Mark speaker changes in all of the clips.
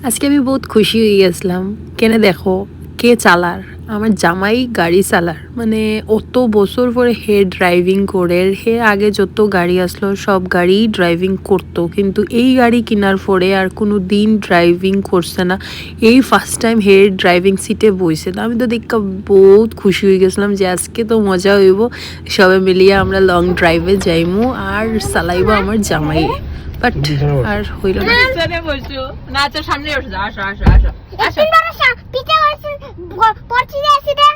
Speaker 1: আজকে আমি বহুত খুশি হয়ে গেছিলাম কেন দেখো কে চালার আমার জামাই গাড়ি চালার মানে অত বছর পরে হে ড্রাইভিং করে হে আগে যত গাড়ি আসলো সব গাড়ি ড্রাইভিং করতো কিন্তু এই গাড়ি কেনার পরে আর কোনো দিন ড্রাইভিং করছে না এই ফার্স্ট টাইম হে ড্রাইভিং সিটে বইছে আমি তো দেখা বহুত খুশি হয়ে গেছিলাম যে আজকে তো মজা হইব সবাই মিলিয়ে আমরা লং ড্রাইভে যাইমু আর চালাইবো আমার জামাই বাট আর হইল না
Speaker 2: না তো সামনে আসো আসো আসো আসো আসো
Speaker 3: পিছে পড়ছি রে সিধা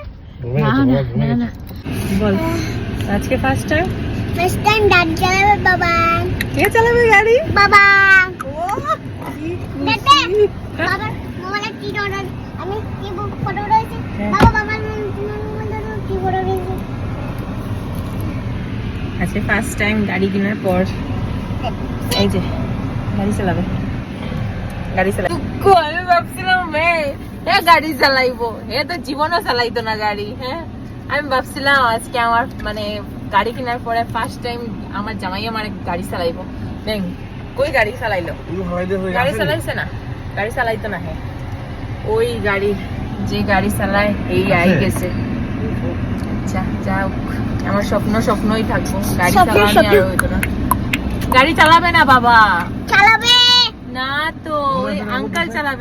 Speaker 2: না বল আজকে ফার্স্ট টাইম
Speaker 3: ডাড চালাবে বাবা
Speaker 2: কে চালাবে গাড়ি
Speaker 3: বাবা দেখতে বাবা মোবাইলে কি অর্ডার আমি কি ফটো রয়েছে বাবা বাবা কি ফটো রয়েছে
Speaker 2: আজকে ফার্স্ট টাইম গাড়ি কেনার পর এই যে গাড়ি চালাবে আমি ভাবছিলাম গাড়ি চালাইবো তো জীবনও চালাইতো না গাড়ি। হ্যাঁ আমি ভাবছিলাম আজকে আমার মানে গাড়ি কেনার পরে ফার্স্ট টাইম আমার জামাই আমার গাড়ি চালাইবো। দেখ কই গাড়ি চালাইলো, গাড়ি চালাইছে না, গাড়ি চালাইতো না। হ্যাঁ ওই গাড়ি যে গাড়ি চালায় এই আই গেছে। যাক আমার স্বপ্নই থাকবো, গাড়ি চালানো আর হইতো না। গাড়ি চালাবে না বাবা,
Speaker 3: চালাবে
Speaker 2: না তো ওই আঙ্কেল চালাবে।